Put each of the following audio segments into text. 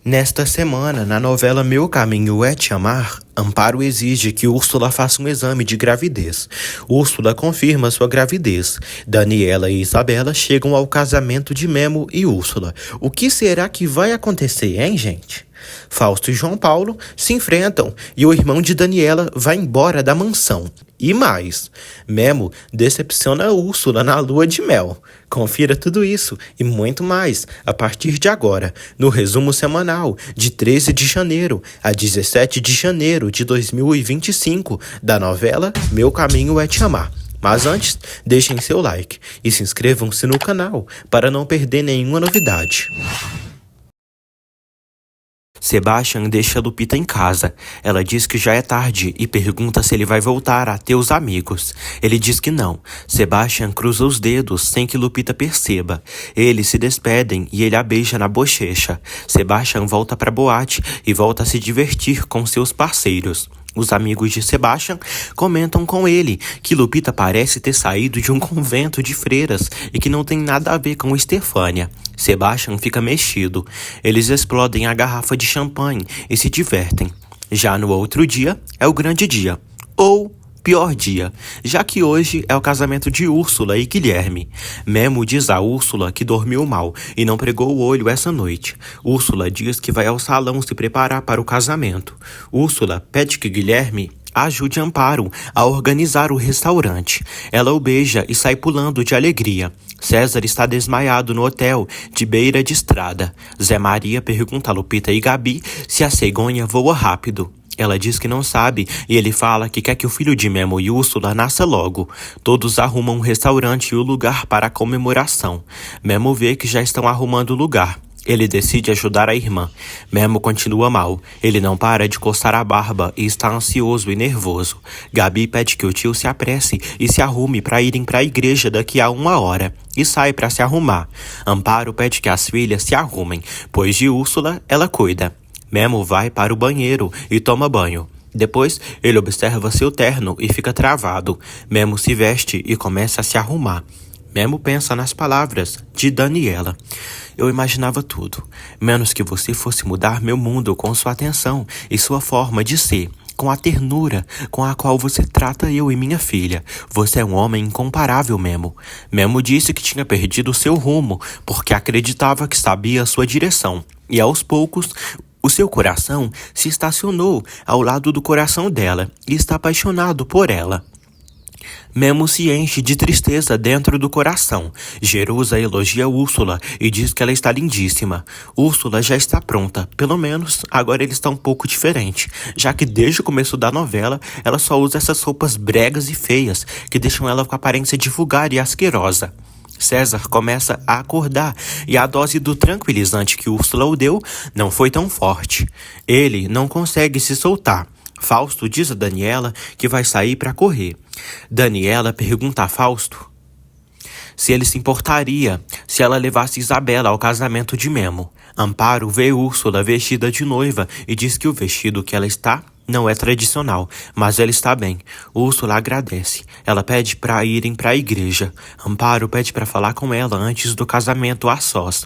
Nesta semana, na novela Meu Caminho é Te Amar, Amparo exige que Úrsula faça um exame de gravidez. Úrsula confirma sua gravidez. Daniela e Isabela chegam ao casamento de Memo e Úrsula. O que será que vai acontecer, hein, gente? Fausto e João Paulo se enfrentam e o irmão de Daniela vai embora da mansão. E mais, Memo decepciona Úrsula na lua de mel. Confira tudo isso e muito mais a partir de agora, no resumo semanal de 13 de janeiro a 17 de janeiro de 2025 da novela Meu Caminho é Te Amar. Mas antes, deixem seu like e se inscrevam-se no canal para não perder nenhuma novidade. Sebastian deixa Lupita em casa. Ela diz que já é tarde e pergunta se ele vai voltar a ter os amigos. Ele diz que não. Sebastian cruza os dedos sem que Lupita perceba. Eles se despedem e ele a beija na bochecha. Sebastian volta para a boate e volta a se divertir com seus parceiros. Os amigos de Sebastian comentam com ele que Lupita parece ter saído de um convento de freiras e que não tem nada a ver com Estefânia. Sebastian fica mexido. Eles explodem a garrafa de champanhe e se divertem. Já no outro dia, é o grande dia. Ou pior dia, já que hoje é o casamento de Úrsula e Guilherme. Memo diz a Úrsula que dormiu mal e não pregou o olho essa noite. Úrsula diz que vai ao salão se preparar para o casamento. Úrsula pede que Guilherme ajude Amparo a organizar o restaurante. Ela o beija e sai pulando de alegria. César está desmaiado no hotel, de beira de estrada. Zé Maria pergunta a Lupita e Gabi se a cegonha voa rápido. Ela diz que não sabe e ele fala que quer que o filho de Memo e Úrsula nasça logo. Todos arrumam um restaurante e o lugar para a comemoração. Memo vê que já estão arrumando o lugar. Ele decide ajudar a irmã. Memo continua mal. Ele não para de coçar a barba e está ansioso e nervoso. Gabi pede que o tio se apresse e se arrume para irem para a igreja daqui a 1 hora. E sai para se arrumar. Amparo pede que as filhas se arrumem, pois de Úrsula ela cuida. Memo vai para o banheiro e toma banho. Depois, ele observa seu terno e fica travado. Memo se veste e começa a se arrumar. Memo pensa nas palavras de Daniela. Eu imaginava tudo, menos que você fosse mudar meu mundo com sua atenção e sua forma de ser, com a ternura com a qual você trata eu e minha filha. Você é um homem incomparável, Memo. Memo disse que tinha perdido seu rumo, porque acreditava que sabia a sua direção. E aos poucos, o seu coração se estacionou ao lado do coração dela e está apaixonado por ela. Memo se enche de tristeza dentro do coração. Jerusa elogia Úrsula e diz que ela está lindíssima. Úrsula já está pronta, pelo menos agora ele está um pouco diferente, já que desde o começo da novela ela só usa essas roupas bregas e feias que deixam ela com a aparência de vulgar e asquerosa. César começa a acordar e a dose do tranquilizante que Úrsula o deu não foi tão forte. Ele não consegue se soltar. Fausto diz a Daniela que vai sair para correr. Daniela pergunta a Fausto se ele se importaria se ela levasse Isabela ao casamento de Memo. Amparo vê Úrsula vestida de noiva e diz que o vestido que ela está não é tradicional, mas ela está bem. Úrsula agradece. Ela pede para irem para a igreja. Amparo pede para falar com ela antes do casamento a sós.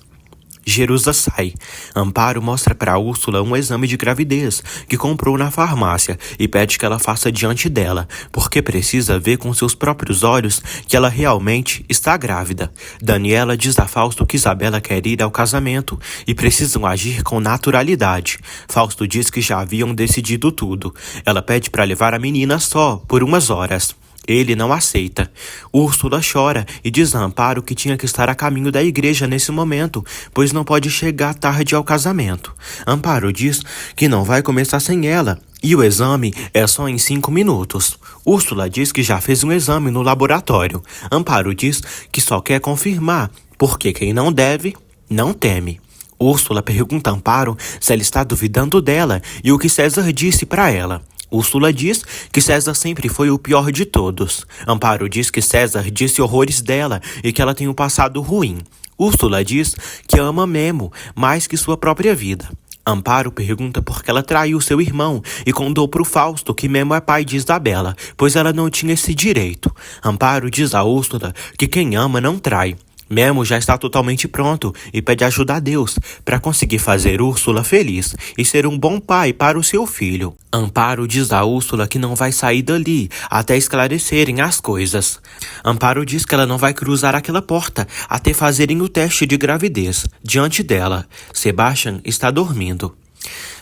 Jerusa sai. Amparo mostra para Úrsula um exame de gravidez que comprou na farmácia e pede que ela faça diante dela, porque precisa ver com seus próprios olhos que ela realmente está grávida. Daniela diz a Fausto que Isabela quer ir ao casamento e precisam agir com naturalidade. Fausto diz que já haviam decidido tudo. Ela pede para levar a menina só por umas horas. Ele não aceita. Úrsula chora e diz a Amparo que tinha que estar a caminho da igreja nesse momento, pois não pode chegar tarde ao casamento. Amparo diz que não vai começar sem ela, e o exame é só em 5 minutos. Úrsula diz que já fez um exame no laboratório. Amparo diz que só quer confirmar, porque quem não deve, não teme. Úrsula pergunta a Amparo se ela está duvidando dela e o que César disse para ela. Úrsula diz que César sempre foi o pior de todos. Amparo diz que César disse horrores dela e que ela tem um passado ruim. Úrsula diz que ama Memo mais que sua própria vida. Amparo pergunta por que ela traiu seu irmão e contou pro Fausto que Memo é pai de Isabela, pois ela não tinha esse direito. Amparo diz a Úrsula que quem ama não trai. Memo já está totalmente pronto e pede ajuda a Deus para conseguir fazer Úrsula feliz e ser um bom pai para o seu filho. Amparo diz a Úrsula que não vai sair dali até esclarecerem as coisas. Amparo diz que ela não vai cruzar aquela porta até fazerem o teste de gravidez. Diante dela, Sebastian está dormindo.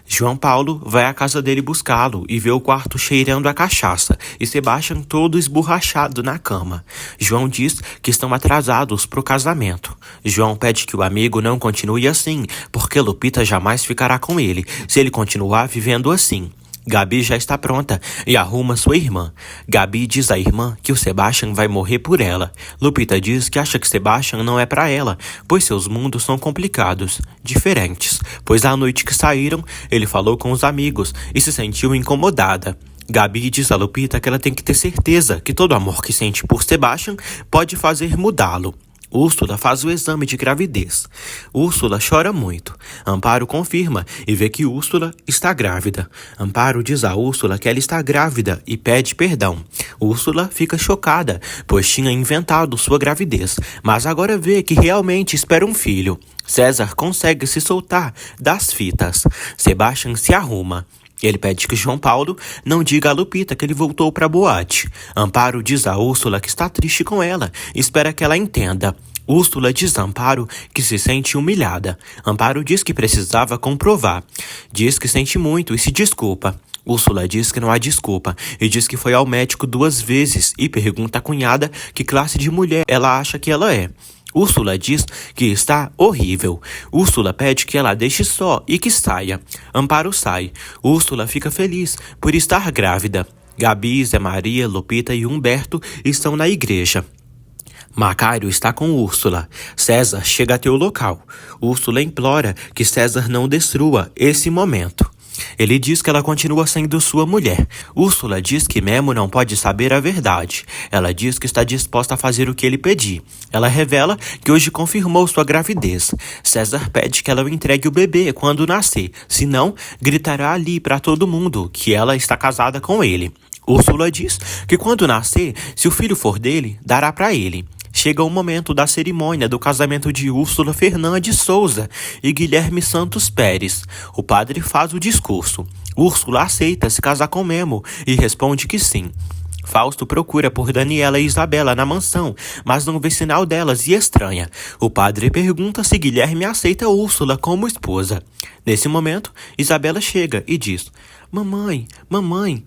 João Paulo vai à casa dele buscá-lo e vê o quarto cheirando a cachaça e Sebastian todo esborrachado na cama. João diz que estão atrasados pro casamento. João pede que o amigo não continue assim, porque Lupita jamais ficará com ele se ele continuar vivendo assim. Gabi já está pronta e arruma sua irmã. Gabi diz à irmã que o Sebastian vai morrer por ela. Lupita diz que acha que Sebastian não é para ela, pois seus mundos são complicados, diferentes. Pois à noite que saíram, ele falou com os amigos e se sentiu incomodada. Gabi diz a Lupita que ela tem que ter certeza que todo amor que sente por Sebastian pode fazer mudá-lo. Úrsula faz o exame de gravidez. Úrsula chora muito. Amparo confirma e vê que Úrsula está grávida. Amparo diz a Úrsula que ela está grávida e pede perdão. Úrsula fica chocada, pois tinha inventado sua gravidez, mas agora vê que realmente espera um filho. César consegue se soltar das fitas. Sebastian se arruma. Ele pede que João Paulo não diga a Lupita que ele voltou para a boate. Amparo diz a Úrsula que está triste com ela e espera que ela entenda. Úrsula diz a Amparo que se sente humilhada. Amparo diz que precisava comprovar. Diz que sente muito e se desculpa. Úrsula diz que não há desculpa e diz que foi ao médico 2 vezes e pergunta à cunhada que classe de mulher ela acha que ela é. Úrsula diz que está horrível. Úrsula pede que ela deixe só e que saia. Amparo sai. Úrsula fica feliz por estar grávida. Gabi, Zé Maria, Lupita e Humberto estão na igreja. Macário está com Úrsula. César chega até o local. Úrsula implora que César não destrua esse momento. Ele diz que ela continua sendo sua mulher. Úrsula diz que Memo não pode saber a verdade. Ela diz que está disposta a fazer o que ele pedir. Ela revela que hoje confirmou sua gravidez. César pede que ela o entregue o bebê quando nascer, senão gritará ali para todo mundo que ela está casada com ele. Úrsula diz que quando nascer, se o filho for dele, dará para ele. Chega o momento da cerimônia do casamento de Úrsula Fernandes Souza e Guilherme Santos Pérez. O padre faz o discurso. Úrsula aceita se casar com Memo e responde que sim. Fausto procura por Daniela e Isabela na mansão, mas não vê sinal delas e estranha. O padre pergunta se Guilherme aceita Úrsula como esposa. Nesse momento, Isabela chega e diz: mamãe,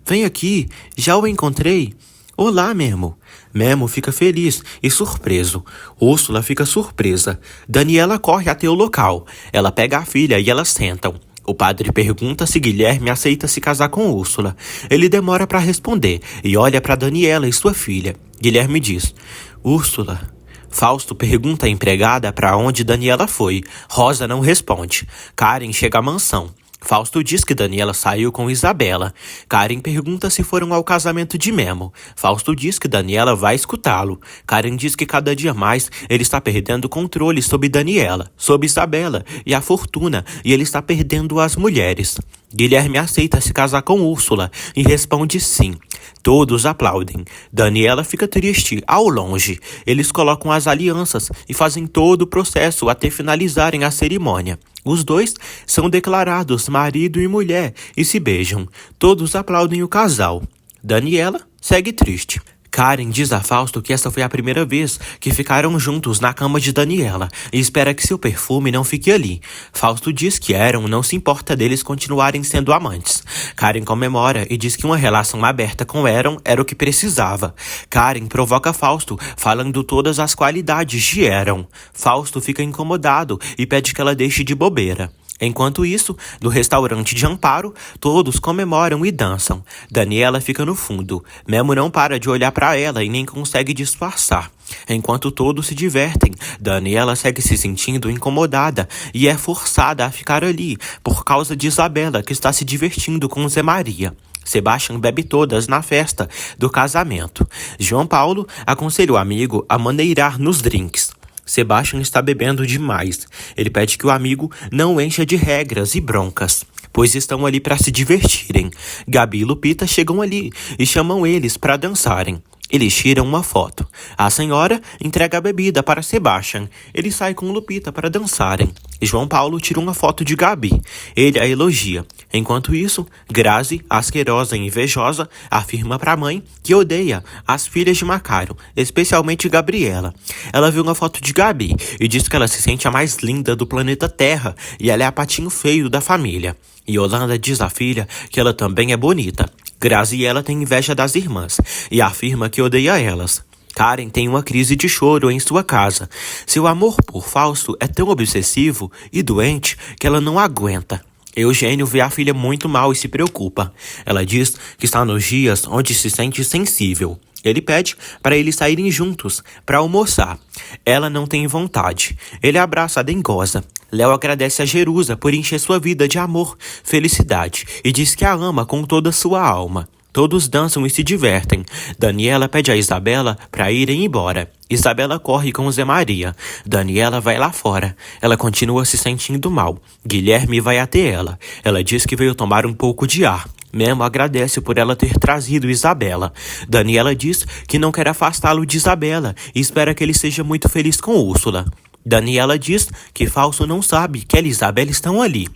vem aqui, já o encontrei. Olá, Memo. Memo fica feliz e surpreso. Úrsula fica surpresa. Daniela corre até o local. Ela pega a filha e elas sentam. O padre pergunta se Guilherme aceita se casar com Úrsula. Ele demora para responder e olha para Daniela e sua filha. Guilherme diz: Úrsula. Fausto pergunta à empregada para onde Daniela foi. Rosa não responde. Karen chega à mansão. Fausto diz que Daniela saiu com Isabela. Karen pergunta se foram ao casamento de Memo. Fausto diz que Daniela vai escutá-lo. Karen diz que cada dia mais ele está perdendo o controle sobre Daniela, sobre Isabela e a fortuna, e ele está perdendo as mulheres. Guilherme aceita se casar com Úrsula e responde sim. Todos aplaudem. Daniela fica triste, ao longe. Eles colocam as alianças e fazem todo o processo até finalizarem a cerimônia. Os dois são declarados marido e mulher e se beijam. Todos aplaudem o casal. Daniela segue triste. Karen diz a Fausto que essa foi a primeira vez que ficaram juntos na cama de Daniela e espera que seu perfume não fique ali. Fausto diz que Aaron não se importa deles continuarem sendo amantes. Karen comemora e diz que uma relação aberta com Aaron era o que precisava. Karen provoca Fausto, falando todas as qualidades de Aaron. Fausto fica incomodado e pede que ela deixe de bobeira. Enquanto isso, no restaurante de Amparo, todos comemoram e dançam. Daniela fica no fundo. Memo não para de olhar para ela e nem consegue disfarçar. Enquanto todos se divertem, Daniela segue se sentindo incomodada e é forçada a ficar ali por causa de Isabela, que está se divertindo com Zé Maria. Sebastian bebe todas na festa do casamento. João Paulo aconselha o amigo a maneirar nos drinks. Sebastian está bebendo demais. Ele pede que o amigo não encha de regras e broncas, pois estão ali para se divertirem. Gabi e Lupita chegam ali e chamam eles para dançarem. Eles tiram uma foto. A senhora entrega a bebida para Sebastian. Ele sai com Lupita para dançarem. João Paulo tira uma foto de Gabi. Ele a elogia. Enquanto isso, Grazi, asquerosa e invejosa, afirma para a mãe que odeia as filhas de Macário, especialmente Gabriela. Ela viu uma foto de Gabi e diz que ela se sente a mais linda do planeta Terra e ela é a patinho feio da família. Yolanda diz à filha que ela também é bonita. Graziella tem inveja das irmãs e afirma que odeia elas. Karen tem uma crise de choro em sua casa. Seu amor por Fausto é tão obsessivo e doente que ela não aguenta. Eugênio vê a filha muito mal e se preocupa. Ela diz que está nos dias onde se sente sensível. Ele pede para eles saírem juntos para almoçar. Ela não tem vontade. Ele abraça a dengosa. Léo agradece a Jerusa por encher sua vida de amor, felicidade e diz que a ama com toda sua alma. Todos dançam e se divertem. Daniela pede a Isabela para irem embora. Isabela corre com Zé Maria. Daniela vai lá fora. Ela continua se sentindo mal. Guilherme vai até ela. Ela diz que veio tomar um pouco de ar. Memo agradece por ela ter trazido Isabela. Daniela diz que não quer afastá-lo de Isabela e espera que ele seja muito feliz com Úrsula. Daniela diz que Fausto não sabe que ela e Isabela estão ali.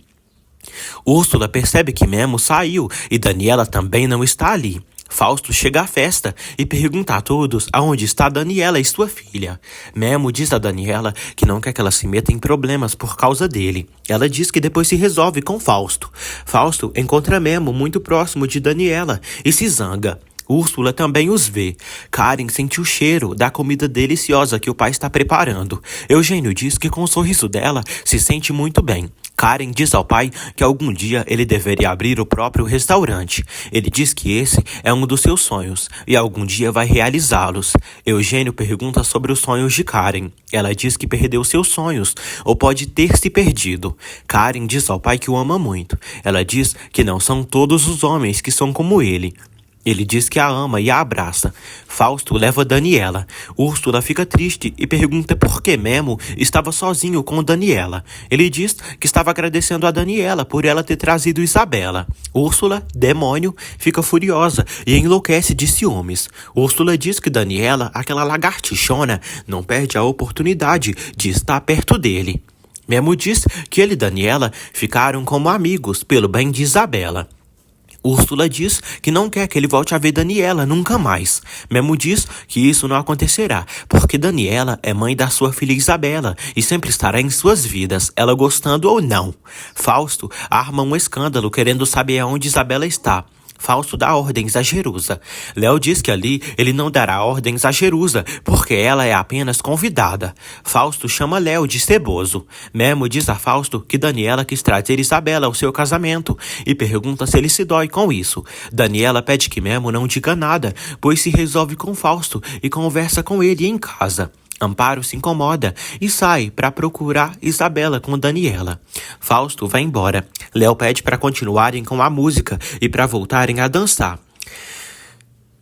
Úrsula percebe que Memo saiu e Daniela também não está ali. Fausto chega à festa e pergunta a todos aonde está Daniela e sua filha. Memo diz a Daniela que não quer que ela se meta em problemas por causa dele. Ela diz que depois se resolve com Fausto. Fausto encontra Memo muito próximo de Daniela e se zanga. Úrsula também os vê. Karen sente o cheiro da comida deliciosa que o pai está preparando. Eugênio diz que com o sorriso dela se sente muito bem. Karen diz ao pai que algum dia ele deveria abrir o próprio restaurante. Ele diz que esse é um dos seus sonhos e algum dia vai realizá-los. Eugênio pergunta sobre os sonhos de Karen. Ela diz que perdeu seus sonhos ou pode ter se perdido. Karen diz ao pai que o ama muito. Ela diz que não são todos os homens que são como ele. Ele diz que a ama e a abraça. Fausto leva Daniela. Úrsula fica triste e pergunta por que Memo estava sozinho com Daniela. Ele diz que estava agradecendo a Daniela por ela ter trazido Isabela. Úrsula, demônio, fica furiosa e enlouquece de ciúmes. Úrsula diz que Daniela, aquela lagartixona, não perde a oportunidade de estar perto dele. Memo diz que ele e Daniela ficaram como amigos pelo bem de Isabela. Úrsula diz que não quer que ele volte a ver Daniela nunca mais. Memo diz que isso não acontecerá, porque Daniela é mãe da sua filha Isabela e sempre estará em suas vidas, ela gostando ou não. Fausto arma um escândalo querendo saber aonde Isabela está. Fausto dá ordens a Jerusa. Léo diz que ali ele não dará ordens a Jerusa, porque ela é apenas convidada. Fausto chama Léo de ceboso. Memo diz a Fausto que Daniela quis trazer Isabela ao seu casamento e pergunta se ele se dói com isso. Daniela pede que Memo não diga nada, pois se resolve com Fausto e conversa com ele em casa. Amparo se incomoda e sai para procurar Isabela com Daniela. Fausto vai embora. Léo pede para continuarem com a música e para voltarem a dançar.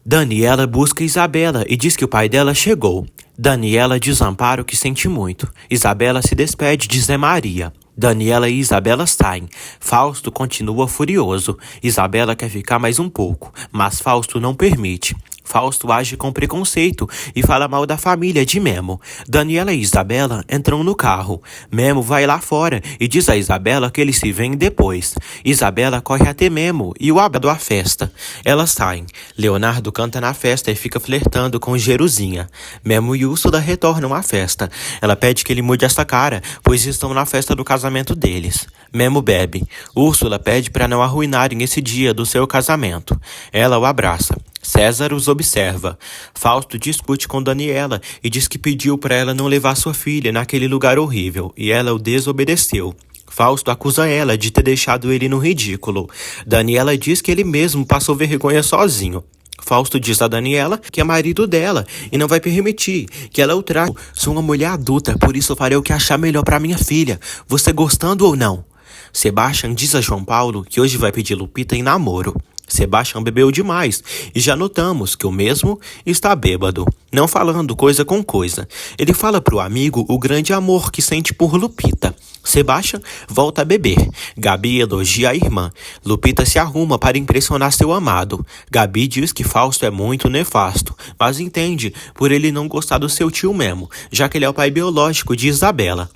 Daniela busca Isabela e diz que o pai dela chegou. Daniela diz a Amparo que sente muito. Isabela se despede de Zé Maria. Daniela e Isabela saem. Fausto continua furioso. Isabela quer ficar mais um pouco, mas Fausto não permite. Fausto age com preconceito e fala mal da família de Memo. Daniela e Isabela entram no carro. Memo vai lá fora e diz a Isabela que eles se veem depois. Isabela corre até Memo e o abre da festa. Elas saem. Leonardo canta na festa e fica flertando com Jerusinha. Memo e Úrsula retornam à festa. Ela pede que ele mude essa cara, pois estão na festa do casamento deles. Memo bebe. Úrsula pede para não arruinarem esse dia do seu casamento. Ela o abraça. César os observa. Fausto discute com Daniela e diz que pediu para ela não levar sua filha naquele lugar horrível e ela o desobedeceu. Fausto acusa ela de ter deixado ele no ridículo. Daniela diz que ele mesmo passou vergonha sozinho. Fausto diz a Daniela que é marido dela e não vai permitir que ela o traga. Sou uma mulher adulta, por isso farei o que achar melhor para minha filha, você gostando ou não. Sebastian diz a João Paulo que hoje vai pedir Lupita em namoro. Sebastian bebeu demais e já notamos que o mesmo está bêbado, não falando coisa com coisa. Ele fala pro amigo o grande amor que sente por Lupita. Sebastian volta a beber. Gabi elogia a irmã. Lupita se arruma para impressionar seu amado. Gabi diz que Fausto é muito nefasto, mas entende por ele não gostar do seu tio Memo, já que ele é o pai biológico de Isabela.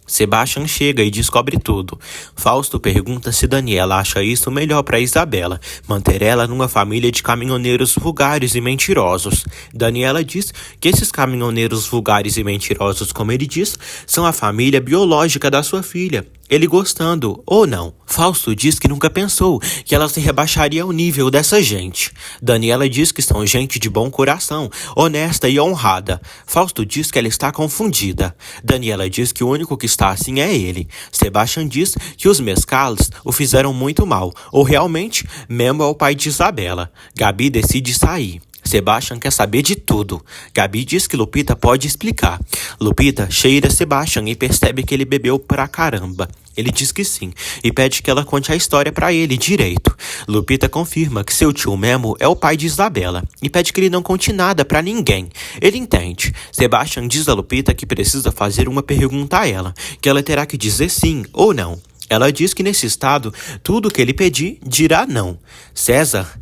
Sebastian chega e descobre tudo. Fausto pergunta se Daniela acha isso melhor para Isabela, manter ela numa família de caminhoneiros vulgares e mentirosos. Daniela diz que esses caminhoneiros vulgares e mentirosos, como ele diz, são a família biológica da sua filha, ele gostando ou não. Fausto diz que nunca pensou que ela se rebaixaria ao nível dessa gente. Daniela diz que são gente de bom coração, honesta e honrada. Fausto diz que ela está confundida. Daniela diz que o único que está assim é ele. Sebastian diz que os mescales o fizeram muito mal, ou realmente Memo é o pai de Isabela. Gabi decide sair. Sebastian quer saber de tudo. Gabi diz que Lupita pode explicar. Lupita cheira Sebastian e percebe que ele bebeu pra caramba. Ele diz que sim e pede que ela conte a história pra ele direito. Lupita confirma que seu tio Memo é o pai de Isabela e pede que ele não conte nada pra ninguém. Ele entende. Sebastian diz a Lupita que precisa fazer uma pergunta a ela, que ela terá que dizer sim ou não. Ela diz que nesse estado, tudo que ele pedir dirá não. César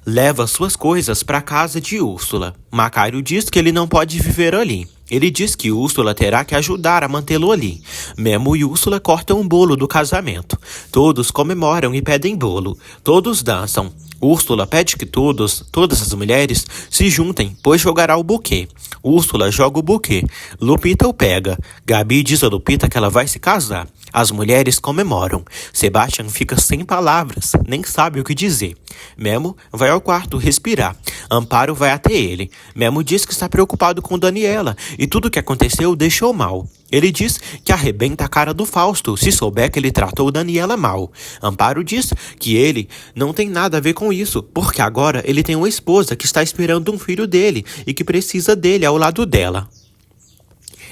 leva suas coisas para a casa de Úrsula. Macário diz que ele não pode viver ali. Ele diz que Úrsula terá que ajudar a mantê-lo ali. Memo e Úrsula cortam um bolo do casamento. Todos comemoram e pedem bolo. Todos dançam. Úrsula pede que todas as mulheres se juntem, pois jogará o buquê. Úrsula joga o buquê. Lupita o pega. Gabi diz a Lupita que ela vai se casar. As mulheres comemoram. Sebastian fica sem palavras, nem sabe o que dizer. Memo vai ao quarto respirar. Amparo vai até ele. Memo diz que está preocupado com Daniela e tudo o que aconteceu o deixou mal. Ele diz que arrebenta a cara do Fausto se souber que ele tratou Daniela mal. Amparo diz que ele não tem nada a ver com isso, porque agora ele tem uma esposa que está esperando um filho dele e que precisa dele ao lado dela.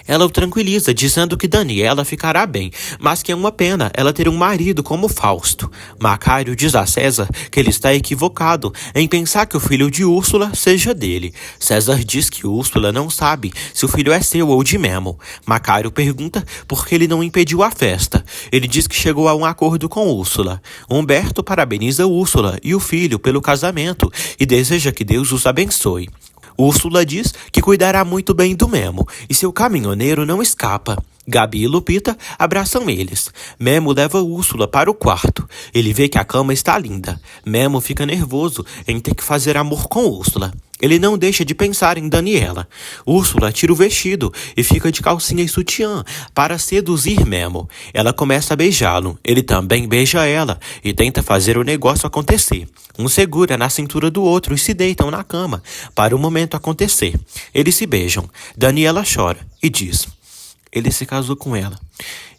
Ela o tranquiliza, dizendo que Daniela ficará bem, mas que é uma pena ela ter um marido como Fausto. Macário diz a César que ele está equivocado em pensar que o filho de Úrsula seja dele. César diz que Úrsula não sabe se o filho é seu ou de Memo. Macário pergunta por que ele não impediu a festa. Ele diz que chegou a um acordo com Úrsula. Humberto parabeniza Úrsula e o filho pelo casamento e deseja que Deus os abençoe. Úrsula diz que cuidará muito bem do Memo e seu caminhoneiro não escapa. Gabi e Lupita abraçam eles. Memo leva Úrsula para o quarto. Ele vê que a cama está linda. Memo fica nervoso em ter que fazer amor com Úrsula. Ele não deixa de pensar em Daniela. Úrsula tira o vestido e fica de calcinha e sutiã para seduzir Memo. Ela começa a beijá-lo. Ele também beija ela e tenta fazer o negócio acontecer. Um segura na cintura do outro e se deitam na cama para o momento acontecer. Eles se beijam. Daniela chora e diz: ele se casou com ela.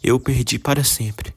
Eu perdi para sempre.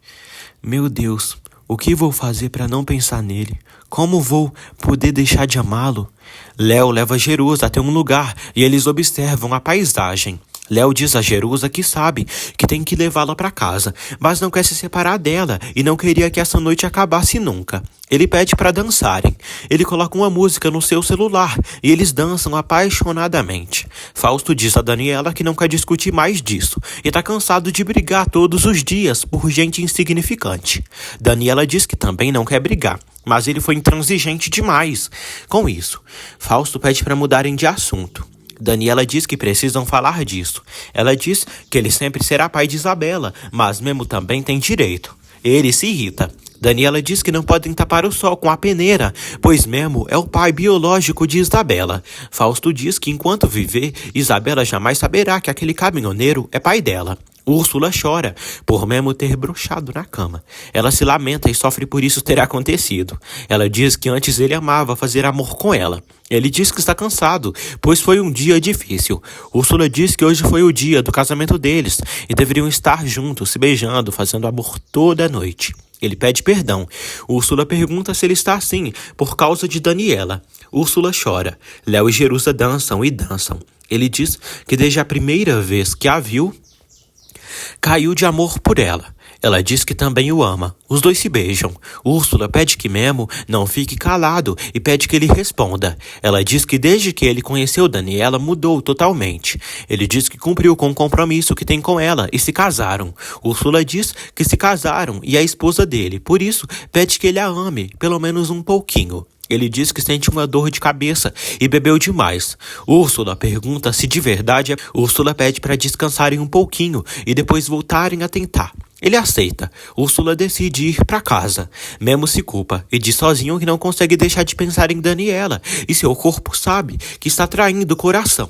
Meu Deus, o que vou fazer para não pensar nele? Como vou poder deixar de amá-lo? Léo leva Jerusa até um lugar e eles observam a paisagem. Léo diz a Jerusa que sabe que tem que levá-la para casa, mas não quer se separar dela e não queria que essa noite acabasse nunca. Ele pede para dançarem. Ele coloca uma música no seu celular e eles dançam apaixonadamente. Fausto diz a Daniela que não quer discutir mais disso e está cansado de brigar todos os dias por gente insignificante. Daniela diz que também não quer brigar, mas ele foi intransigente demais com isso. Fausto pede para mudarem de assunto. Daniela diz que precisam falar disso. Ela diz que ele sempre será pai de Isabela, mas Memo também tem direito. Ele se irrita. Daniela diz que não podem tapar o sol com a peneira, pois Memo é o pai biológico de Isabela. Fausto diz que enquanto viver, Isabela jamais saberá que aquele caminhoneiro é pai dela. Úrsula chora por Memo ter broxado na cama. Ela se lamenta e sofre por isso ter acontecido. Ela diz que antes ele amava fazer amor com ela. Ele diz que está cansado, pois foi um dia difícil. Úrsula diz que hoje foi o dia do casamento deles e deveriam estar juntos, se beijando, fazendo amor toda a noite. Ele pede perdão. Úrsula pergunta se ele está assim por causa de Daniela. Úrsula chora. Léo e Jerusa dançam e dançam. Ele diz que desde a primeira vez que a viu, caiu de amor por ela. Ela diz que também o ama. Os dois se beijam. Úrsula pede que Memo não fique calado e pede que ele responda. Ela diz que desde que ele conheceu Daniela mudou totalmente. Ele diz que cumpriu com o compromisso que tem com ela e se casaram. Úrsula diz que se casaram e é a esposa dele. Por isso, pede que ele a ame, pelo menos um pouquinho. Ele diz que sente uma dor de cabeça e bebeu demais. Úrsula pergunta se de verdade Úrsula pede para descansarem um pouquinho e depois voltarem a tentar. Ele aceita. Úrsula decide ir para casa. Memo se culpa e diz sozinho que não consegue deixar de pensar em Daniela e seu corpo sabe que está traindo o coração.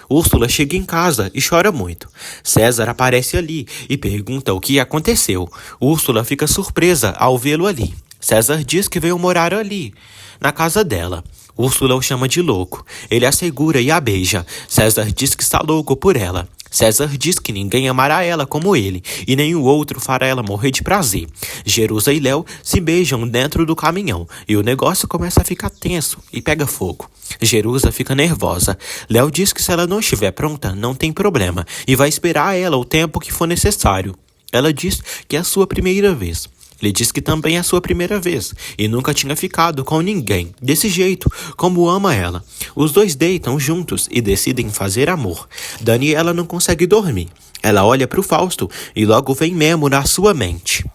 Úrsula chega em casa e chora muito. César aparece ali e pergunta o que aconteceu. Úrsula fica surpresa ao vê-lo ali. César diz que veio morar ali, na casa dela. Úrsula o chama de louco. Ele a segura e a beija. César diz que está louco por ela. César diz que ninguém amará ela como ele, e nenhum outro fará ela morrer de prazer. Jerusa e Léo se beijam dentro do caminhão, e o negócio começa a ficar tenso e pega fogo. Jerusa fica nervosa. Léo diz que se ela não estiver pronta, não tem problema, e vai esperar ela o tempo que for necessário. Ela diz que é a sua primeira vez. Ele diz que também é a sua primeira vez e nunca tinha ficado com ninguém desse jeito, como ama ela. Os dois deitam juntos e decidem fazer amor. Daniela não consegue dormir. Ela olha para o Fausto e logo vem Memo na sua mente.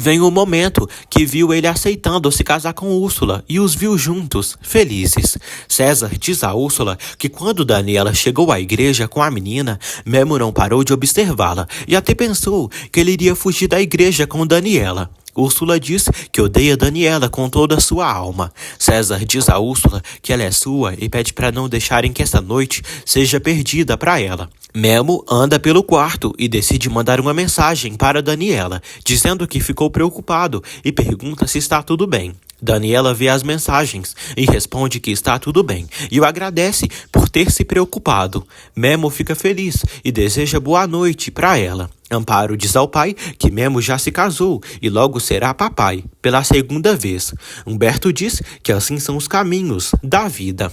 Vem o momento que viu ele aceitando se casar com Úrsula e os viu juntos, felizes. César diz a Úrsula que quando Daniela chegou à igreja com a menina, Memo não parou de observá-la e até pensou que ele iria fugir da igreja com Daniela. Úrsula diz que odeia Daniela com toda a sua alma. César diz a Úrsula que ela é sua e pede para não deixarem que essa noite seja perdida para ela. Memo anda pelo quarto e decide mandar uma mensagem para Daniela, dizendo que ficou preocupado e pergunta se está tudo bem. Daniela vê as mensagens e responde que está tudo bem e o agradece por ter se preocupado. Memo fica feliz e deseja boa noite para ela. Amparo diz ao pai que Memo já se casou e logo será papai, pela segunda vez. Humberto diz que assim são os caminhos da vida.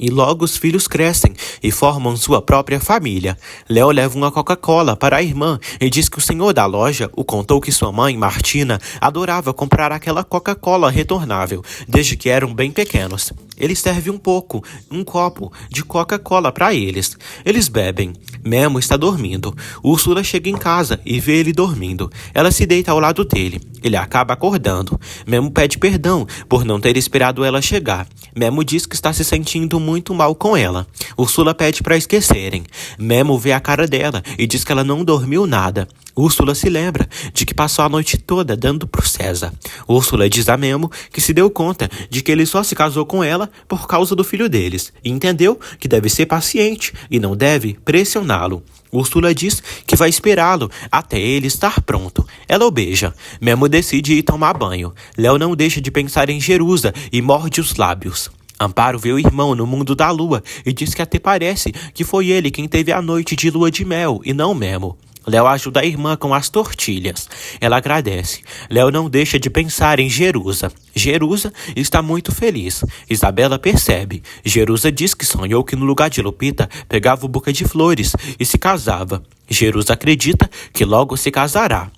E logo os filhos crescem e formam sua própria família. Léo leva uma Coca-Cola para a irmã e diz que o senhor da loja o contou que sua mãe, Martina, adorava comprar aquela Coca-Cola retornável, desde que eram bem pequenos. Ele serve um copo de Coca-Cola para eles. Eles bebem. Memo está dormindo. Úrsula chega em casa e vê ele dormindo. Ela se deita ao lado dele. Ele acaba acordando. Memo pede perdão por não ter esperado ela chegar. Memo diz que está se sentindo muito mal com ela. Úrsula pede para esquecerem. Memo vê a cara dela e diz que ela não dormiu nada. Úrsula se lembra de que passou a noite toda dando pro César. Úrsula diz a Memo que se deu conta de que ele só se casou com ela por causa do filho deles e entendeu que deve ser paciente e não deve pressioná-lo. Úrsula diz que vai esperá-lo até ele estar pronto. Ela o beija. Memo decide ir tomar banho. Léo não deixa de pensar em Jerusa e morde os lábios. Amparo vê o irmão no mundo da lua e diz que até parece que foi ele quem teve a noite de lua de mel e não Memo. Léo ajuda a irmã com as tortilhas. Ela agradece. Léo não deixa de pensar em Jerusa. Jerusa está muito feliz. Isabela percebe. Jerusa diz que sonhou que no lugar de Lupita pegava o buquê de flores e se casava. Jerusa acredita que logo se casará.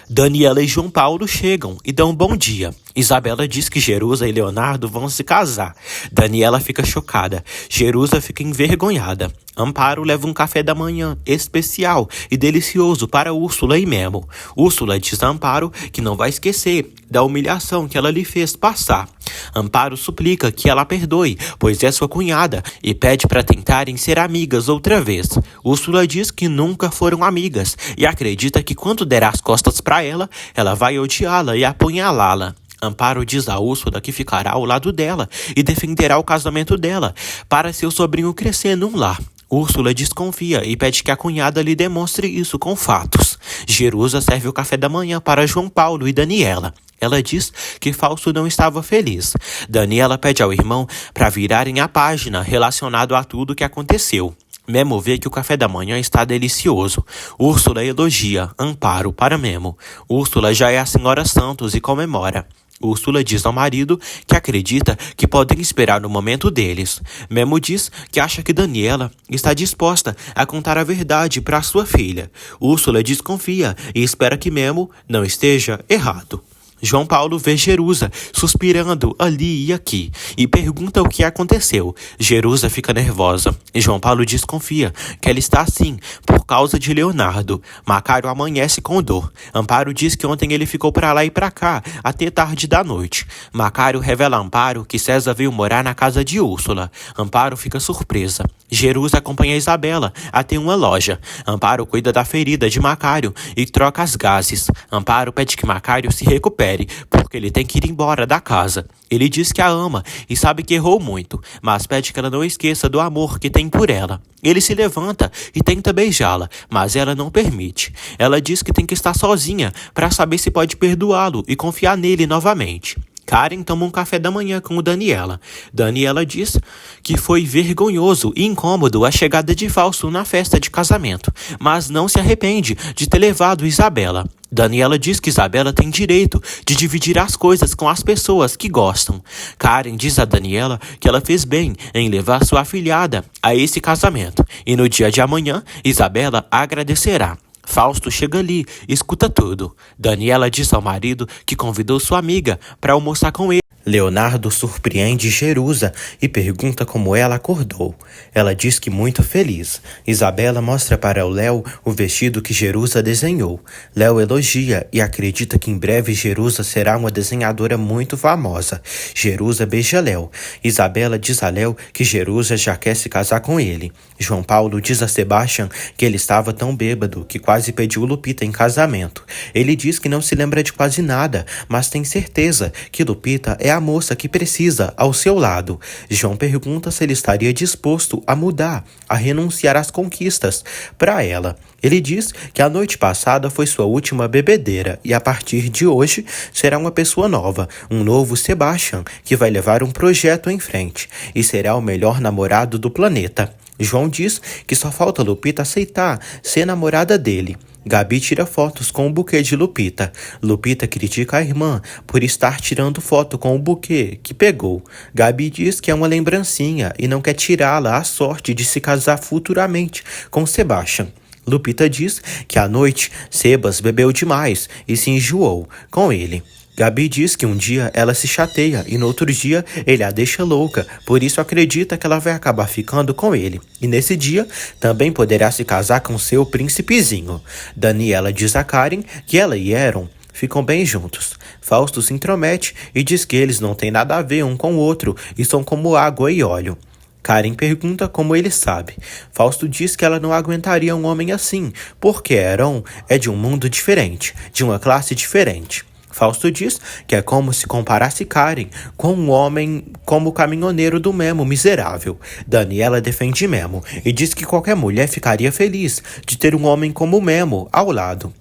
Daniela e João Paulo chegam e dão um bom dia. Isabela diz que Jerusa e Leonardo vão se casar. Daniela fica chocada. Jerusa fica envergonhada. Amparo leva um café da manhã especial e delicioso para Úrsula e Memo. Úrsula diz a Amparo que não vai esquecer da humilhação que ela lhe fez passar. Amparo suplica que ela perdoe, pois é sua cunhada, e pede para tentarem ser amigas outra vez. Úrsula diz que nunca foram amigas e acredita que quando der as costas para ela, ela vai odiá-la e apunhalá-la. Amparo diz a Úrsula que ficará ao lado dela e defenderá o casamento dela para seu sobrinho crescer num lar. Úrsula desconfia e pede que a cunhada lhe demonstre isso com fatos. Jerusa serve o café da manhã para João Paulo e Daniela. Ela diz que Fausto não estava feliz. Daniela pede ao irmão para virarem a página relacionado a tudo o que aconteceu. Memo vê que o café da manhã está delicioso. Úrsula elogia Amparo para Memo. Úrsula já é a senhora Santos e comemora. Úrsula diz ao marido que acredita que podem esperar o momento deles. Memo diz que acha que Daniela está disposta a contar a verdade para sua filha. Úrsula desconfia e espera que Memo não esteja errado. João Paulo vê Jerusa suspirando ali e aqui e pergunta o que aconteceu. Jerusa fica nervosa. João Paulo desconfia que ela está assim por causa de Leonardo. Macário amanhece com dor. Amparo diz que ontem ele ficou para lá e para cá até tarde da noite. Macário revela a Amparo que César veio morar na casa de Úrsula. Amparo fica surpresa. Jerusa acompanha Isabela até uma loja. Amparo cuida da ferida de Macário e troca as gases. Amparo pede que Macário se recupere, porque ele tem que ir embora da casa. Ele diz que a ama e sabe que errou muito, mas pede que ela não esqueça do amor que tem por ela. Ele se levanta e tenta beijá-la, mas ela não permite. Ela diz que tem que estar sozinha para saber se pode perdoá-lo e confiar nele novamente. Karen toma um café da manhã com Daniela. Daniela diz que foi vergonhoso e incômodo a chegada de Fausto na festa de casamento, mas não se arrepende de ter levado Isabela. Daniela diz que Isabela tem direito de dividir as coisas com as pessoas que gostam. Karen diz a Daniela que ela fez bem em levar sua afilhada a esse casamento, e no dia de amanhã, Isabela agradecerá. Fausto chega ali, escuta tudo. Daniela diz ao marido que convidou sua amiga para almoçar com ele. Leonardo surpreende Jerusa e pergunta como ela acordou. Ela diz que muito feliz. Isabela mostra para o Léo o vestido que Jerusa desenhou. Léo elogia e acredita que em breve Jerusa será uma desenhadora muito famosa. Jerusa beija Léo. Isabela diz a Léo que Jerusa já quer se casar com ele. João Paulo diz a Sebastian que ele estava tão bêbado que quase pediu Lupita em casamento. Ele diz que não se lembra de quase nada, mas tem certeza que Lupita é a moça que precisa ao seu lado. João pergunta se ele estaria disposto a mudar, a renunciar às conquistas para ela. Ele diz que a noite passada foi sua última bebedeira e a partir de hoje será uma pessoa nova, um novo Sebastian, que vai levar um projeto em frente e será o melhor namorado do planeta. João diz que só falta Lupita aceitar ser namorada dele. Gabi tira fotos com o buquê de Lupita. Lupita critica a irmã por estar tirando foto com o buquê que pegou. Gabi diz que é uma lembrancinha e não quer tirá-la a sorte de se casar futuramente com Sebastian. Lupita diz que à noite Sebas bebeu demais e se enjoou com ele. Gabi diz que um dia ela se chateia e no outro dia ele a deixa louca, por isso acredita que ela vai acabar ficando com ele. E nesse dia também poderá se casar com seu príncipezinho. Daniela diz a Karen que ela e Aaron ficam bem juntos. Fausto se intromete e diz que eles não têm nada a ver um com o outro e são como água e óleo. Karen pergunta como ele sabe. Fausto diz que ela não aguentaria um homem assim, porque Aaron é de um mundo diferente, de uma classe diferente. Fausto diz que é como se comparasse Karen com um homem como o caminhoneiro do Memo miserável. Daniela defende Memo e diz que qualquer mulher ficaria feliz de ter um homem como o Memo ao lado.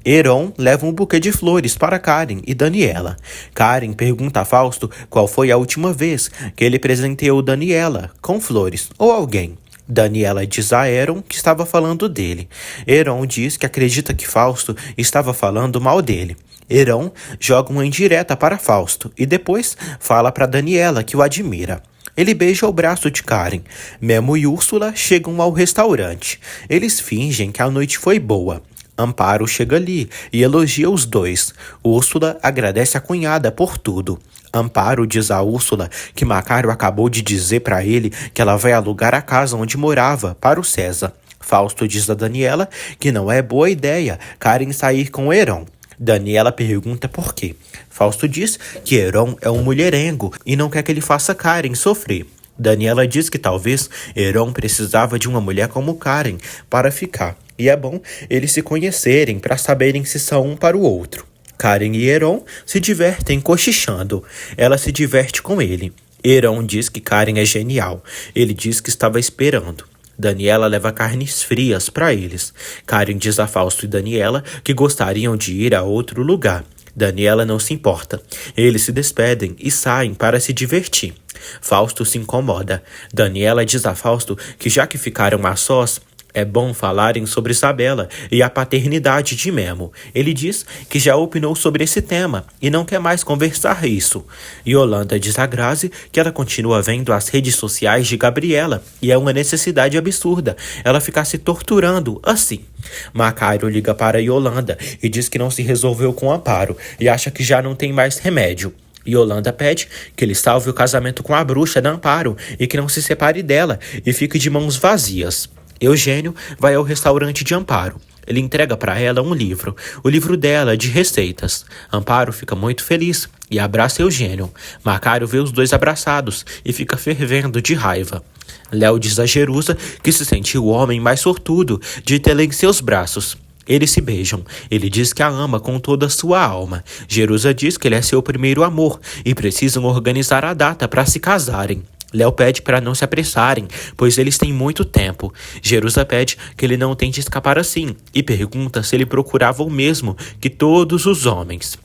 Heron leva um buquê de flores para Karen e Daniela. Karen pergunta a Fausto qual foi a última vez que ele presenteou Daniela com flores ou alguém. Daniela diz a Aaron que estava falando dele. Aaron diz que acredita que Fausto estava falando mal dele. Aaron joga uma indireta para Fausto e depois fala para Daniela que o admira. Ele beija o braço de Karen. Memo e Úrsula chegam ao restaurante. Eles fingem que a noite foi boa. Amparo chega ali e elogia os dois. Úrsula agradece a cunhada por tudo. Amparo diz a Úrsula que Macário acabou de dizer para ele que ela vai alugar a casa onde morava para o César. Fausto diz a Daniela que não é boa ideia Karen sair com Heron. Daniela pergunta por quê. Fausto diz que Heron é um mulherengo e não quer que ele faça Karen sofrer. Daniela diz que talvez Heron precisava de uma mulher como Karen para ficar. E é bom eles se conhecerem para saberem se são um para o outro. Karen e Heron se divertem cochichando. Ela se diverte com ele. Heron diz que Karen é genial. Ele diz que estava esperando. Daniela leva carnes frias para eles. Karen diz a Fausto e Daniela que gostariam de ir a outro lugar. Daniela não se importa. Eles se despedem e saem para se divertir. Fausto se incomoda. Daniela diz a Fausto que já que ficaram a sós, É bom falarem sobre Isabela e a paternidade de Memo. Ele diz que já opinou sobre esse tema e não quer mais conversar isso. Yolanda diz a Grazi que ela continua vendo as redes sociais de Gabriela e é uma necessidade absurda ela ficar se torturando assim. Macário liga para Yolanda e diz que não se resolveu com Amparo e acha que já não tem mais remédio. Yolanda pede que ele salve o casamento com a bruxa da Amparo e que não se separe dela e fique de mãos vazias. Eugênio vai ao restaurante de Amparo. Ele entrega para ela um livro, o livro dela de receitas. Amparo fica muito feliz e abraça Eugênio. Macário vê os dois abraçados e fica fervendo de raiva. Léo diz a Jerusa que se sentiu o homem mais sortudo de tê-la em seus braços. Eles se beijam. Ele diz que a ama com toda a sua alma. Jerusa diz que ele é seu primeiro amor e precisam organizar a data para se casarem. Léo pede para não se apressarem, pois eles têm muito tempo. Jerusa pede que ele não tente escapar assim e pergunta se ele procurava o mesmo que todos os homens.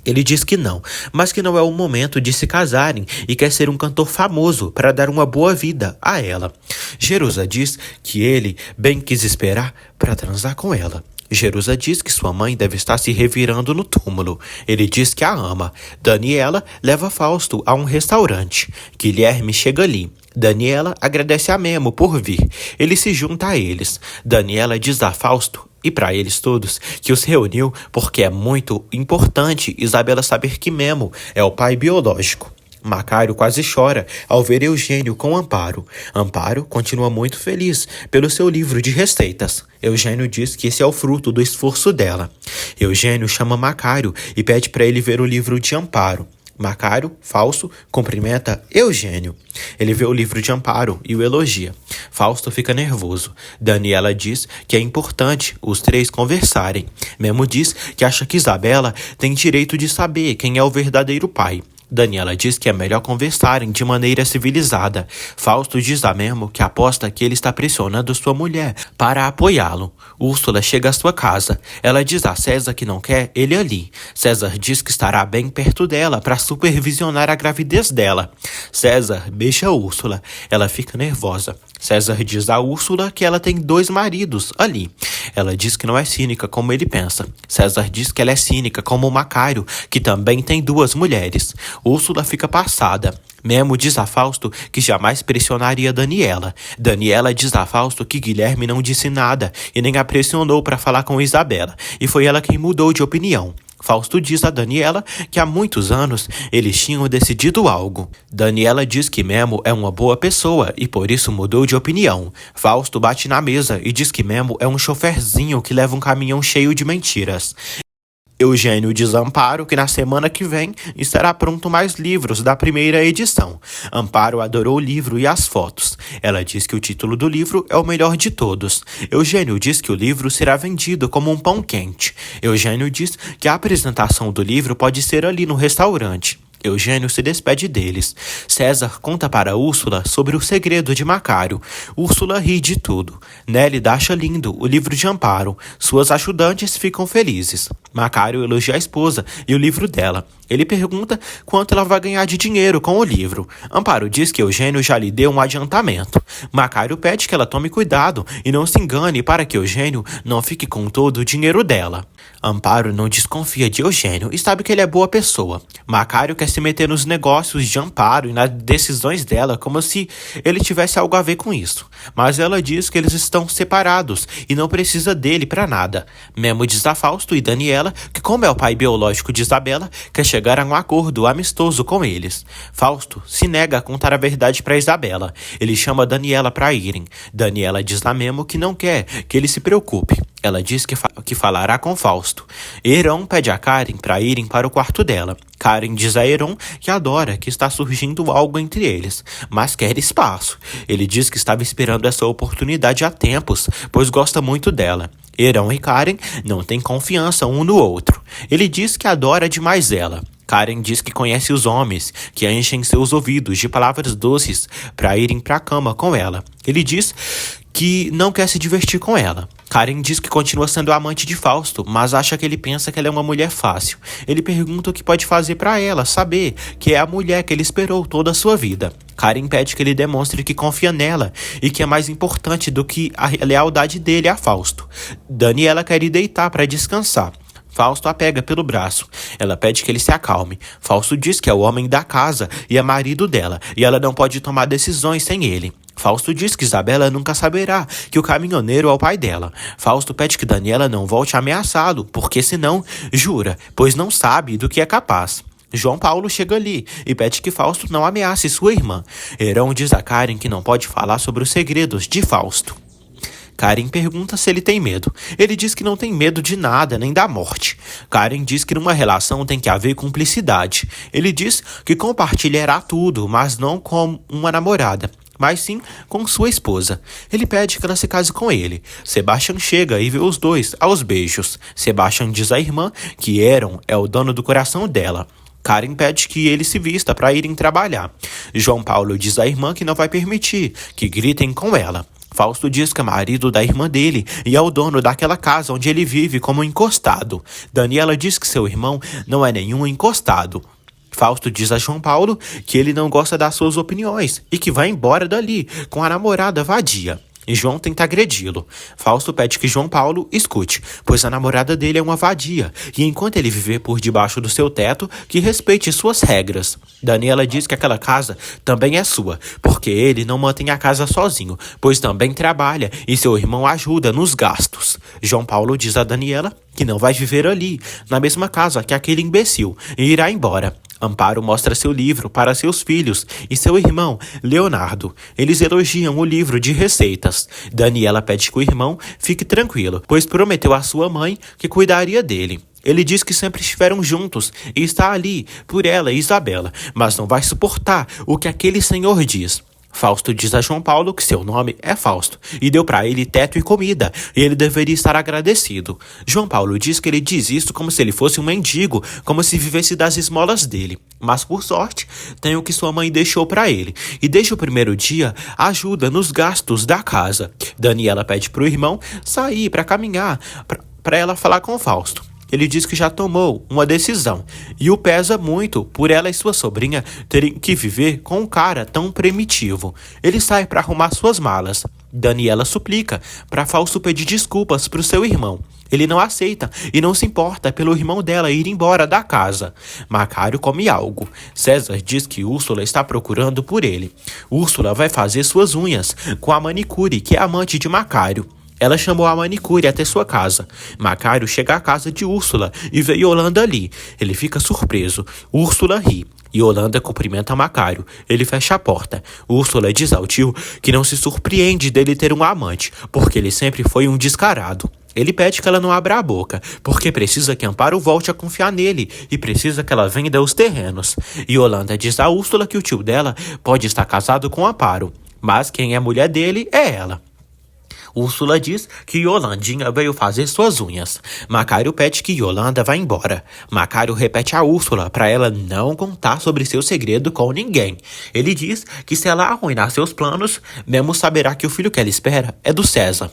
Ele diz que não, mas que não é o momento de se casarem e quer ser um cantor famoso para dar uma boa vida a ela. Jerusa diz que ele bem quis esperar para transar com ela. Jerusa diz que sua mãe deve estar se revirando no túmulo. Ele diz que a ama. Daniela leva Fausto a um restaurante. Guilherme chega ali. Daniela agradece a Memo por vir. Ele se junta a eles. Daniela diz a Fausto e para eles todos que os reuniu porque é muito importante Isabela saber que Memo é o pai biológico. Macário quase chora ao ver Eugênio com Amparo. Amparo continua muito feliz pelo seu livro de receitas. Eugênio diz que esse é o fruto do esforço dela. Eugênio chama Macário e pede para ele ver o livro de Amparo. Macário, falso, cumprimenta Eugênio. Ele vê o livro de Amparo e o elogia. Fausto fica nervoso. Daniela diz que é importante os três conversarem. Memo diz que acha que Isabela tem direito de saber quem é o verdadeiro pai. Daniela diz que é melhor conversarem de maneira civilizada. Fausto diz a Memo que aposta que ele está pressionando sua mulher para apoiá-lo. Úrsula chega à sua casa. Ela diz a César que não quer ele ali. César diz que estará bem perto dela para supervisionar a gravidez dela. César beija Úrsula. Ela fica nervosa. César diz a Úrsula que ela tem 2 maridos ali. Ela diz que não é cínica como ele pensa. César diz que ela é cínica como o Macário, que também tem 2 mulheres. Úrsula fica passada. Memo diz a Fausto que jamais pressionaria Daniela. Daniela diz a Fausto que Guilherme não disse nada e nem a pressionou para falar com Isabela, e foi ela quem mudou de opinião. Fausto diz a Daniela que há muitos anos eles tinham decidido algo. Daniela diz que Memo é uma boa pessoa e por isso mudou de opinião. Fausto bate na mesa e diz que Memo é um choferzinho que leva um caminhão cheio de mentiras. Eugênio diz a Amparo que na semana que vem estará pronto mais livros da primeira edição. Amparo adorou o livro e as fotos. Ela diz que o título do livro é o melhor de todos. Eugênio diz que o livro será vendido como um pão quente. Eugênio diz que a apresentação do livro pode ser ali no restaurante. Eugênio se despede deles. César conta para Úrsula sobre o segredo de Macário. Úrsula ri de tudo. Nélida acha lindo o livro de Amparo. Suas ajudantes ficam felizes. Macário elogia a esposa e o livro dela. Ele pergunta quanto ela vai ganhar de dinheiro com o livro. Amparo diz que Eugênio já lhe deu um adiantamento. Macário pede que ela tome cuidado e não se engane para que Eugênio não fique com todo o dinheiro dela. Amparo não desconfia de Eugênio e sabe que ele é boa pessoa. Macário quer se meter nos negócios de Amparo e nas decisões dela como se ele tivesse algo a ver com isso. Mas ela diz que eles estão separados e não precisa dele para nada. Memo diz a Fausto e Daniela que, como é o pai biológico de Isabela, quer chegar a um acordo amistoso com eles. Fausto se nega a contar a verdade para Isabela. Ele chama Daniela para irem. Daniela diz a Memo que não quer que ele se preocupe. Ela diz que falará com Fausto. Heron pede a Karen para irem para o quarto dela. Karen diz a Heron que adora que está surgindo algo entre eles, mas quer espaço. Ele diz que estava esperando essa oportunidade há tempos, pois gosta muito dela. Heron e Karen não têm confiança um no outro. Ele diz que adora demais ela. Karen diz que conhece os homens que enchem seus ouvidos de palavras doces para irem para a cama com ela. Ele diz que não quer se divertir com ela. Karen diz que continua sendo amante de Fausto, mas acha que ele pensa que ela é uma mulher fácil. Ele pergunta o que pode fazer para ela saber que é a mulher que ele esperou toda a sua vida. Karen pede que ele demonstre que confia nela e que é mais importante do que a lealdade dele a Fausto. Daniela quer ir deitar para descansar. Fausto a pega pelo braço. Ela pede que ele se acalme. Fausto diz que é o homem da casa e é marido dela, e ela não pode tomar decisões sem ele. Fausto diz que Isabela nunca saberá que o caminhoneiro é o pai dela. Fausto pede que Daniela não volte a ameaçá-lo, porque senão, jura, pois não sabe do que é capaz. João Paulo chega ali e pede que Fausto não ameace sua irmã. Herão diz a Karen que não pode falar sobre os segredos de Fausto. Karen pergunta se ele tem medo. Ele diz que não tem medo de nada, nem da morte. Karen diz que numa relação tem que haver cumplicidade. Ele diz que compartilhará tudo, mas não com uma namorada, mas sim com sua esposa. Ele pede que ela se case com ele. Sebastian chega e vê os dois aos beijos. Sebastian diz à irmã que Herão é o dono do coração dela. Karen pede que ele se vista para irem trabalhar. João Paulo diz à irmã que não vai permitir que gritem com ela. Fausto diz que é marido da irmã dele e é o dono daquela casa onde ele vive como encostado. Daniela diz que seu irmão não é nenhum encostado. Fausto diz a João Paulo que ele não gosta das suas opiniões e que vai embora dali com a namorada vadia. E João tenta agredi-lo. Fausto pede que João Paulo escute, pois a namorada dele é uma vadia, e enquanto ele viver por debaixo do seu teto, que respeite suas regras. Daniela diz que aquela casa também é sua, porque ele não mantém a casa sozinho, pois também trabalha e seu irmão ajuda nos gastos. João Paulo diz a Daniela que não vai viver ali, na mesma casa que aquele imbecil, e irá embora. Amparo mostra seu livro para seus filhos e seu irmão, Leonardo. Eles elogiam o livro de receitas. Daniela pede que o irmão fique tranquilo, pois prometeu à sua mãe que cuidaria dele. Ele diz que sempre estiveram juntos e está ali por ela e Isabela, mas não vai suportar o que aquele senhor diz. Fausto diz a João Paulo que seu nome é Fausto e deu para ele teto e comida, e ele deveria estar agradecido. João Paulo diz que ele diz isso como se ele fosse um mendigo, como se vivesse das esmolas dele. Mas por sorte, tem o que sua mãe deixou para ele, e desde o primeiro dia ajuda nos gastos da casa. Daniela pede para o irmão sair para caminhar, para ela falar com Fausto. Ele diz que já tomou uma decisão e o pesa muito por ela e sua sobrinha terem que viver com um cara tão primitivo. Ele sai para arrumar suas malas. Daniela suplica para Fausto pedir desculpas para o seu irmão. Ele não aceita e não se importa pelo irmão dela ir embora da casa. Macário come algo. César diz que Úrsula está procurando por ele. Úrsula vai fazer suas unhas com a manicure, que é amante de Macário. Ela chamou a manicure até sua casa. Macário chega à casa de Úrsula e vê Yolanda ali. Ele fica surpreso. Úrsula ri. Yolanda cumprimenta Macário. Ele fecha a porta. Úrsula diz ao tio que não se surpreende dele ter um amante, porque ele sempre foi um descarado. Ele pede que ela não abra a boca, porque precisa que Amparo volte a confiar nele e precisa que ela venda os terrenos. Yolanda diz a Úrsula que o tio dela pode estar casado com Amparo, mas quem é mulher dele é ela. Úrsula diz que Yolandinha veio fazer suas unhas. Macário pede que Yolanda vá embora. Macário repete a Úrsula para ela não contar sobre seu segredo com ninguém. Ele diz que se ela arruinar seus planos, Memo saberá que o filho que ela espera é do César.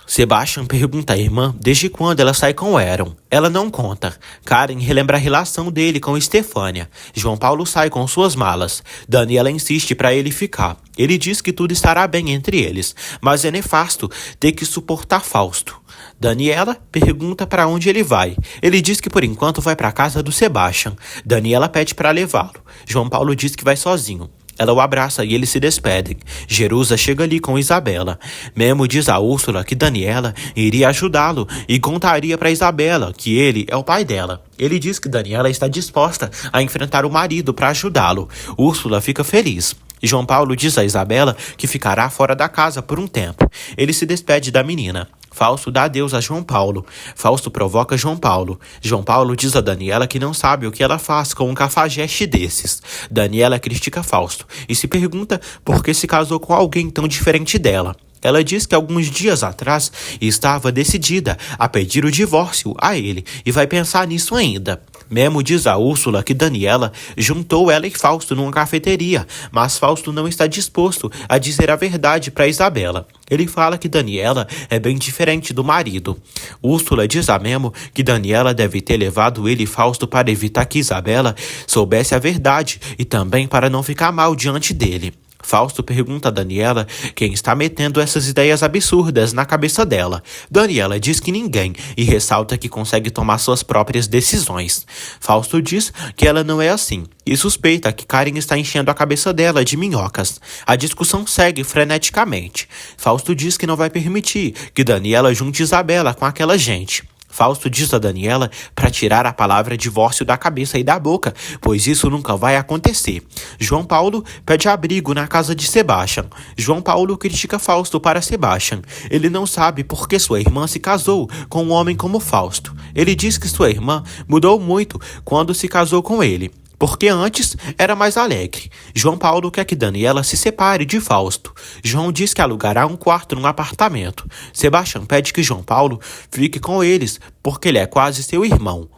Sebastian pergunta à irmã desde quando ela sai com Herão. Ela não conta. Karen relembra a relação dele com Estefânia. João Paulo sai com suas malas. Daniela insiste para ele ficar. Ele diz que tudo estará bem entre eles, mas é nefasto ter que suportar Fausto. Daniela pergunta para onde ele vai. Ele diz que por enquanto vai para a casa do Sebastian. Daniela pede para levá-lo. João Paulo diz que vai sozinho. Ela o abraça e eles se despedem. Jerusa chega ali com Isabela. Memo diz a Úrsula que Daniela iria ajudá-lo e contaria para Isabela que ele é o pai dela. Ele diz que Daniela está disposta a enfrentar o marido para ajudá-lo. Úrsula fica feliz. João Paulo diz a Isabela que ficará fora da casa por um tempo. Ele se despede da menina. Fausto dá adeus a João Paulo. Fausto provoca João Paulo. João Paulo diz a Daniela que não sabe o que ela faz com um cafajeste desses. Daniela critica Fausto e se pergunta por que se casou com alguém tão diferente dela. Ela diz que alguns dias atrás estava decidida a pedir o divórcio a ele e vai pensar nisso ainda. Memo diz a Úrsula que Daniela juntou ela e Fausto numa cafeteria, mas Fausto não está disposto a dizer a verdade para Isabela. Ele fala que Daniela é bem diferente do marido. Úrsula diz a Memo que Daniela deve ter levado ele e Fausto para evitar que Isabela soubesse a verdade e também para não ficar mal diante dele. Fausto pergunta a Daniela quem está metendo essas ideias absurdas na cabeça dela. Daniela diz que ninguém e ressalta que consegue tomar suas próprias decisões. Fausto diz que ela não é assim e suspeita que Karen está enchendo a cabeça dela de minhocas. A discussão segue freneticamente. Fausto diz que não vai permitir que Daniela junte Isabela com aquela gente. Fausto diz a Daniela para tirar a palavra divórcio da cabeça e da boca, pois isso nunca vai acontecer. João Paulo pede abrigo na casa de Sebastian. João Paulo critica Fausto para Sebastian. Ele não sabe por que sua irmã se casou com um homem como Fausto. Ele diz que sua irmã mudou muito quando se casou com ele, porque antes era mais alegre. João Paulo quer que Daniela se separe de Fausto. João diz que alugará um quarto num apartamento. Sebastião pede que João Paulo fique com eles, porque ele é quase seu irmão.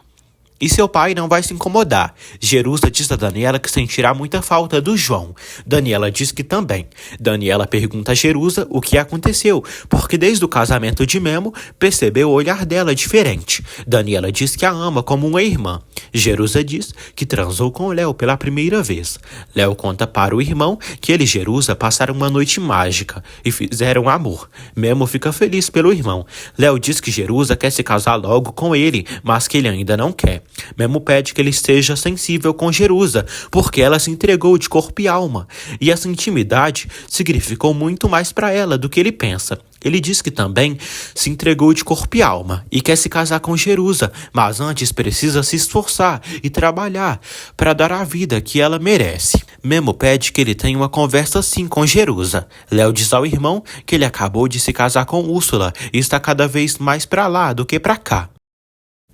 E seu pai não vai se incomodar. Jerusa diz a Daniela que sentirá muita falta do João. Daniela diz que também. Daniela pergunta a Jerusa o que aconteceu, porque desde o casamento de Memo percebeu o olhar dela diferente. Daniela diz que a ama como uma irmã. Jerusa diz que transou com Léo pela primeira vez. Léo conta para o irmão que ele e Jerusa passaram uma noite mágica e fizeram amor. Memo fica feliz pelo irmão. Léo diz que Jerusa quer se casar logo com ele, mas que ele ainda não quer. Memo pede que ele esteja sensível com Jerusa, porque ela se entregou de corpo e alma, e essa intimidade significou muito mais para ela do que ele pensa. Ele diz que também se entregou de corpo e alma e quer se casar com Jerusa, mas antes precisa se esforçar e trabalhar para dar a vida que ela merece. Memo pede que ele tenha uma conversa assim com Jerusa. Léo diz ao irmão que ele acabou de se casar com Úrsula e está cada vez mais para lá do que para cá.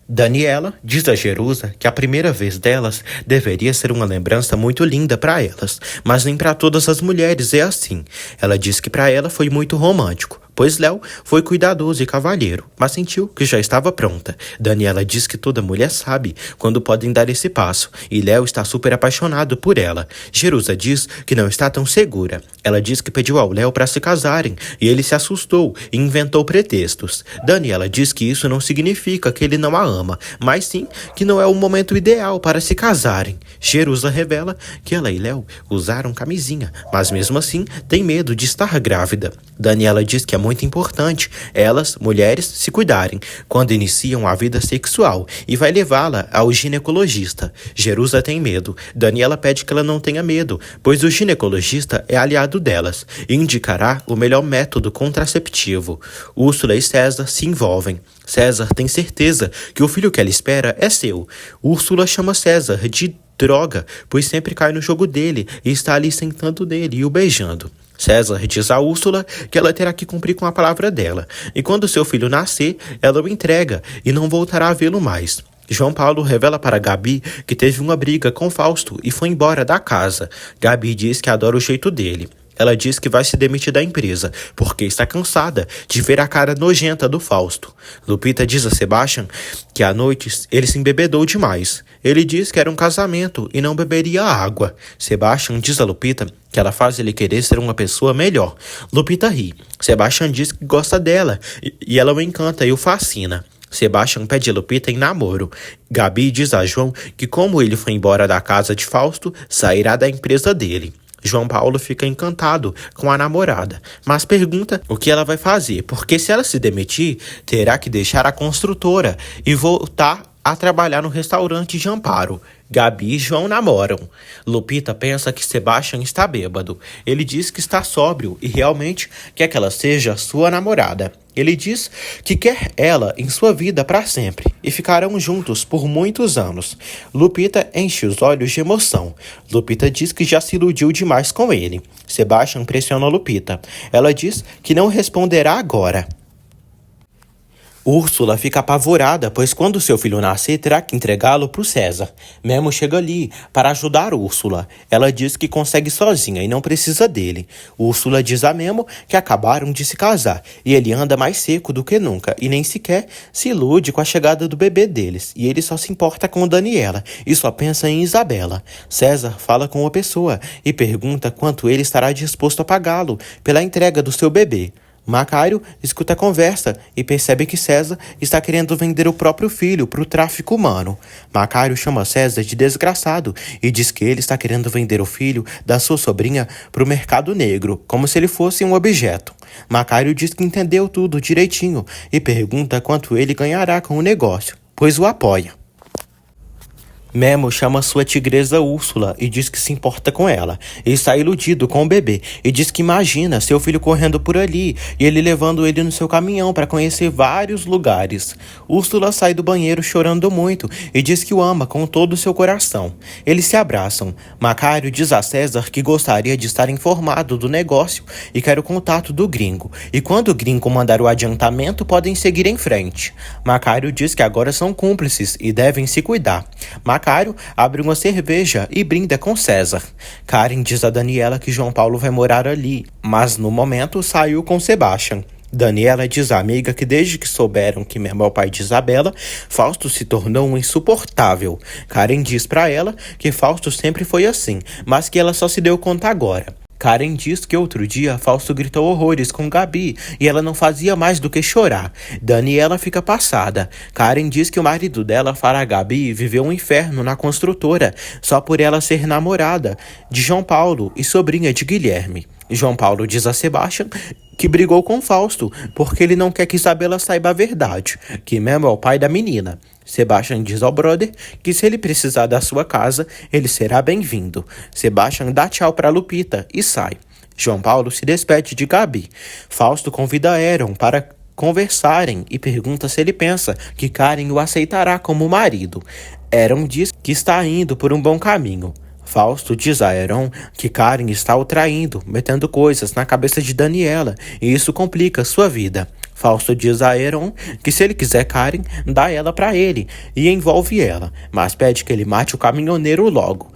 Daniela diz a Jerusa que a primeira vez delas deveria ser uma lembrança muito linda para elas, mas nem para todas as mulheres é assim. Ela diz que para ela foi muito romântico, pois Léo foi cuidadoso e cavalheiro, mas sentiu que já estava pronta. Daniela diz que toda mulher sabe quando podem dar esse passo, e Léo está super apaixonado por ela. Jerusa diz que não está tão segura. Ela diz que pediu ao Léo para se casarem, e ele se assustou e inventou pretextos. Daniela diz que isso não significa que ele não a ama, mas sim que não é o momento ideal para se casarem. Jerusa revela que ela e Léo usaram camisinha, mas mesmo assim tem medo de estar grávida. Daniela diz que é muito importante elas, mulheres, se cuidarem quando iniciam a vida sexual e vai levá-la ao ginecologista. Jerusa tem medo. Daniela pede que ela não tenha medo, pois o ginecologista é aliado delas e indicará o melhor método contraceptivo. Úrsula e César se envolvem. César tem certeza que o filho que ela espera é seu. Úrsula chama César de droga, pois sempre cai no jogo dele e está ali sentando nele e o beijando. César diz a Úrsula que ela terá que cumprir com a palavra dela, e quando seu filho nascer, ela o entrega e não voltará a vê-lo mais. João Paulo revela para Gabi que teve uma briga com Fausto e foi embora da casa. Gabi diz que adora o jeito dele. Ela diz que vai se demitir da empresa, porque está cansada de ver a cara nojenta do Fausto. Lupita diz a Sebastian que à noite ele se embebedou demais. Ele diz que era um casamento e não beberia água. Sebastian diz a Lupita que ela faz ele querer ser uma pessoa melhor. Lupita ri. Sebastian diz que gosta dela e ela o encanta e o fascina. Sebastian pede a Lupita em namoro. Gabi diz a João que como ele foi embora da casa de Fausto, sairá da empresa dele. João Paulo fica encantado com a namorada, mas pergunta o que ela vai fazer, porque se ela se demitir, terá que deixar a construtora e voltar a trabalhar no restaurante de Amparo. Gabi e João namoram. Lupita pensa que Sebastian está bêbado. Ele diz que está sóbrio e realmente quer que ela seja sua namorada. Ele diz que quer ela em sua vida para sempre e ficarão juntos por muitos anos. Lupita enche os olhos de emoção. Lupita diz que já se iludiu demais com ele. Sebastian pressiona Lupita. Ela diz que não responderá agora. Úrsula fica apavorada, pois quando seu filho nascer, terá que entregá-lo para o César. Memo chega ali para ajudar Úrsula. Ela diz que consegue sozinha e não precisa dele. Úrsula diz a Memo que acabaram de se casar e ele anda mais seco do que nunca e nem sequer se ilude com a chegada do bebê deles. E ele só se importa com Daniela e só pensa em Isabela. César fala com uma pessoa e pergunta quanto ele estará disposto a pagá-lo pela entrega do seu bebê. Macário escuta a conversa e percebe que César está querendo vender o próprio filho para o tráfico humano. Macário chama César de desgraçado e diz que ele está querendo vender o filho da sua sobrinha para o mercado negro, como se ele fosse um objeto. Macário diz que entendeu tudo direitinho e pergunta quanto ele ganhará com o negócio, pois o apoia. Memo chama sua tigresa Úrsula e diz que se importa com ela. Ele está iludido com o bebê e diz que imagina seu filho correndo por ali e ele levando ele no seu caminhão para conhecer vários lugares. Úrsula sai do banheiro chorando muito e diz que o ama com todo o seu coração. Eles se abraçam. Macário diz a César que gostaria de estar informado do negócio e quer o contato do gringo. E quando o gringo mandar o adiantamento, podem seguir em frente. Macário diz que agora são cúmplices e devem se cuidar. Macário abre uma cerveja e brinda com César. Karen diz a Daniela que João Paulo vai morar ali, mas no momento saiu com Sebastian. Daniela diz à amiga que desde que souberam que Memo é o pai de Isabela, Fausto se tornou um insuportável. Karen diz pra ela que Fausto sempre foi assim, mas que ela só se deu conta agora. Karen diz que outro dia Fausto gritou horrores com Gabi e ela não fazia mais do que chorar. Daniela fica passada. Karen diz que o marido dela fará Gabi viver um inferno na construtora só por ela ser namorada de João Paulo e sobrinha de Guilherme. João Paulo diz a Sebastian que brigou com Fausto porque ele não quer que Isabela saiba a verdade, que Memo é o pai da menina. Sebastian diz ao brother que se ele precisar da sua casa, ele será bem-vindo. Sebastian dá tchau para Lupita e sai. João Paulo se despede de Gabi. Fausto convida Aaron para conversarem e pergunta se ele pensa que Karen o aceitará como marido. Aaron diz que está indo por um bom caminho. Fausto diz a Aaron que Karen está o traindo, metendo coisas na cabeça de Daniela, e isso complica sua vida. Fausto diz a Aaron que se ele quiser Karen, dá ela para ele e envolve ela, mas pede que ele mate o caminhoneiro logo.